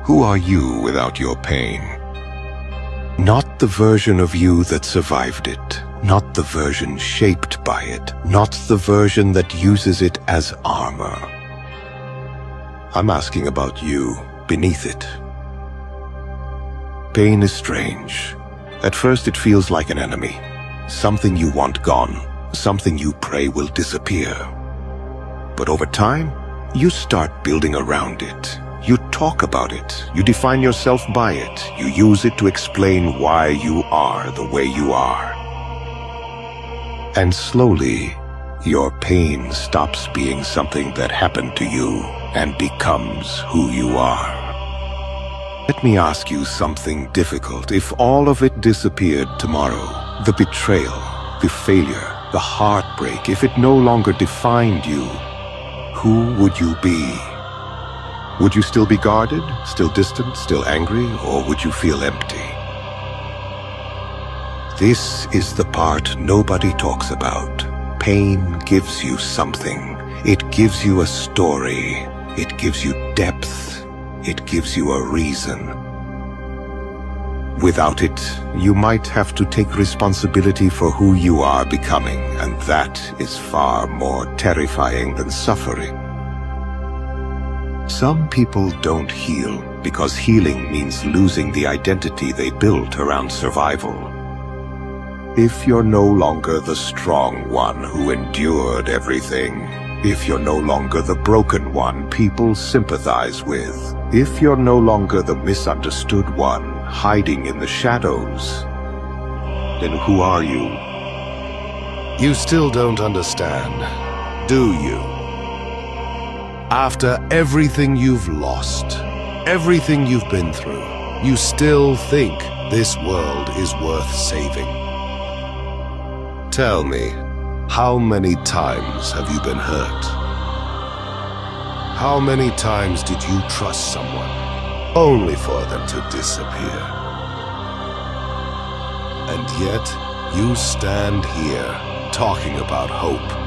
Who are you without your pain? Not the version of you that survived it, not the version shaped by it, not the version that uses it as armor. I'm asking about you beneath it. Pain is strange. At first it feels like an enemy, something you want gone, something you pray will disappear. But over time, you start building around it. You talk about it, you define yourself by it, you use it to explain why you are the way you are. And slowly, your pain stops being something that happened to you and becomes who you are. Let me ask you something difficult. If all of it disappeared tomorrow, the betrayal, the failure, the heartbreak, if it no longer defined you, who would you be? Would you still be guarded, still distant, still angry, or would you feel empty? This is the part nobody talks about. Pain gives you something. It gives you a story. It gives you depth. It gives you a reason. Without it, you might have to take responsibility for who you are becoming, and that is far more terrifying than suffering. Some people don't heal because healing means losing the identity they built around survival. If you're no longer the strong one who endured everything, if you're no longer the broken one people sympathize with, if you're no longer the misunderstood one hiding in the shadows, then who are you? You still don't understand, do you? After everything you've lost, everything you've been through, you still think this world is worth saving. Tell me, how many times have you been hurt? How many times did you trust someone, only for them to disappear? And yet, you stand here, talking about hope,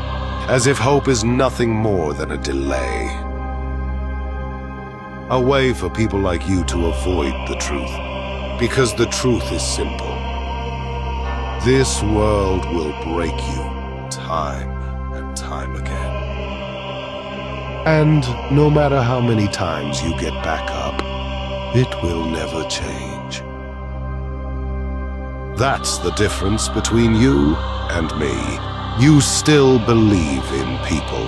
as if hope is nothing more than a delay. A way for people like you to avoid the truth, because the truth is simple. This world will break you time and time again. And no matter how many times you get back up, it will never change. That's the difference between you and me. You still believe in people.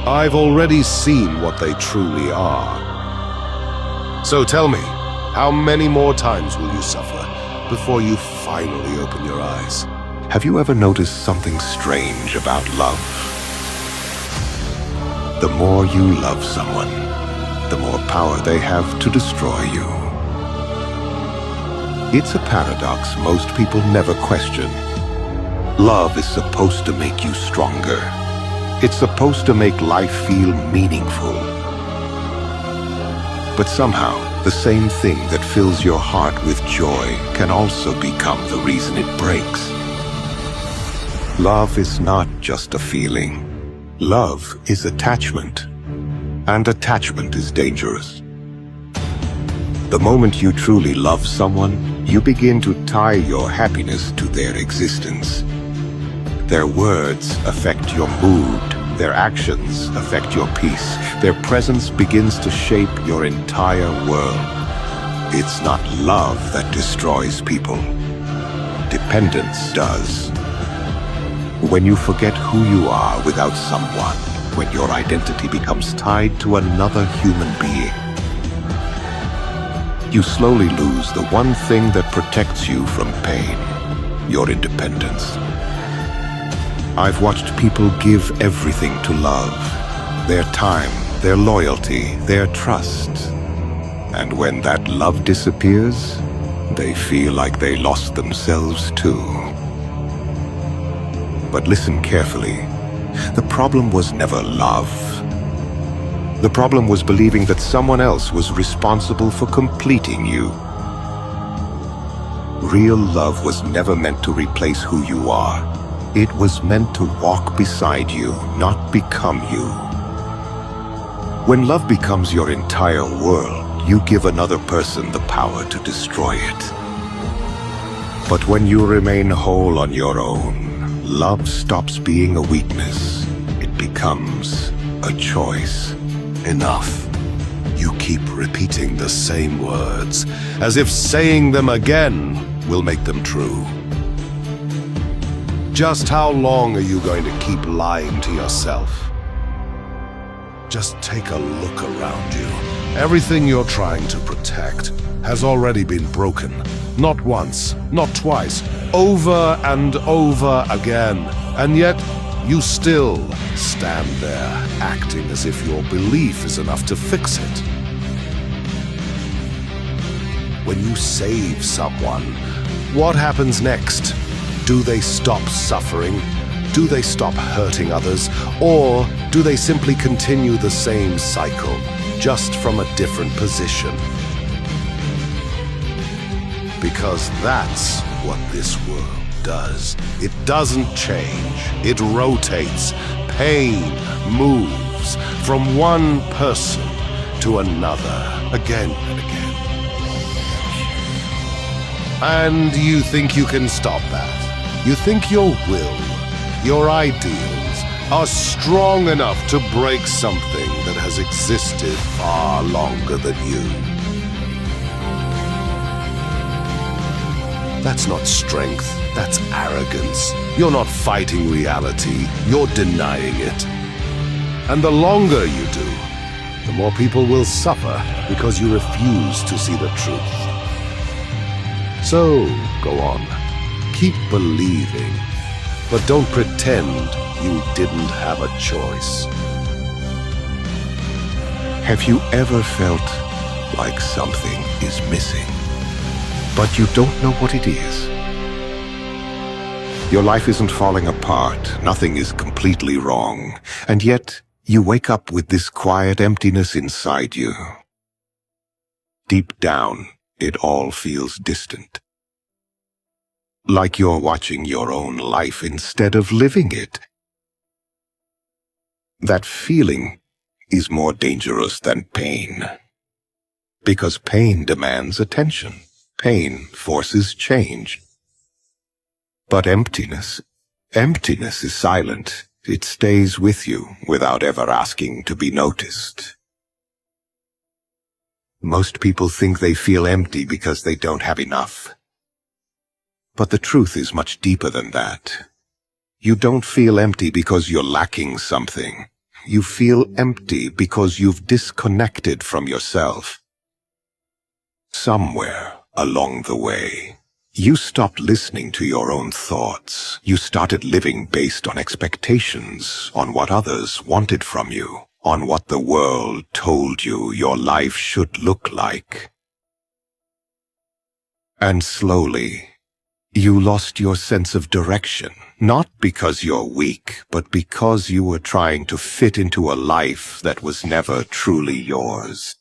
I've already seen what they truly are. So tell me, how many more times will you suffer before you finally open your eyes? Have you ever noticed something strange about love? The more you love someone, the more power they have to destroy you. It's a paradox most people never question. Love is supposed to make you stronger. It's supposed to make life feel meaningful. But somehow, the same thing that fills your heart with joy can also become the reason it breaks. Love is not just a feeling. Love is attachment. And attachment is dangerous. The moment you truly love someone, you begin to tie your happiness to their existence. Their words affect your mood. Their actions affect your peace. Their presence begins to shape your entire world. It's not love that destroys people. Dependence does. When you forget who you are without someone, when your identity becomes tied to another human being, you slowly lose the one thing that protects you from pain, your independence. I've watched people give everything to love, their time, their loyalty, their trust. And when that love disappears, they feel like they lost themselves too. But listen carefully. The problem was never love. The problem was believing that someone else was responsible for completing you. Real love was never meant to replace who you are. It was meant to walk beside you, not become you. When love becomes your entire world, you give another person the power to destroy it. But when you remain whole on your own, love stops being a weakness. It becomes a choice. Enough. You keep repeating the same words, as if saying them again will make them true. Just how long are you going to keep lying to yourself? Just take a look around you. Everything you're trying to protect has already been broken. Not once, not twice, over and over again. And yet, you still stand there, acting as if your belief is enough to fix it. When you save someone, what happens next? Do they stop suffering? Do they stop hurting others? Or do they simply continue the same cycle, just from a different position? Because that's what this world does. It doesn't change. It rotates. Pain moves from one person to another, again and again. And you think you can stop that? You think your will, your ideals, are strong enough to break something that has existed far longer than you? That's not strength, that's arrogance. You're not fighting reality, you're denying it. And the longer you do, the more people will suffer because you refuse to see the truth. So, go on. Keep believing, but don't pretend you didn't have a choice. Have you ever felt like something is missing, but you don't know what it is? Your life isn't falling apart, nothing is completely wrong, and yet you wake up with this quiet emptiness inside you. Deep down, it all feels distant. Like you're watching your own life instead of living it. That feeling is more dangerous than pain. Because pain demands attention. Pain forces change. But emptiness is silent. It stays with you without ever asking to be noticed. Most people think they feel empty because they don't have enough. But the truth is much deeper than that. You don't feel empty because you're lacking something. You feel empty because you've disconnected from yourself. Somewhere along the way, you stopped listening to your own thoughts. You started living based on expectations, on what others wanted from you, on what the world told you your life should look like. And slowly, you lost your sense of direction, not because you're weak, but because you were trying to fit into a life that was never truly yours.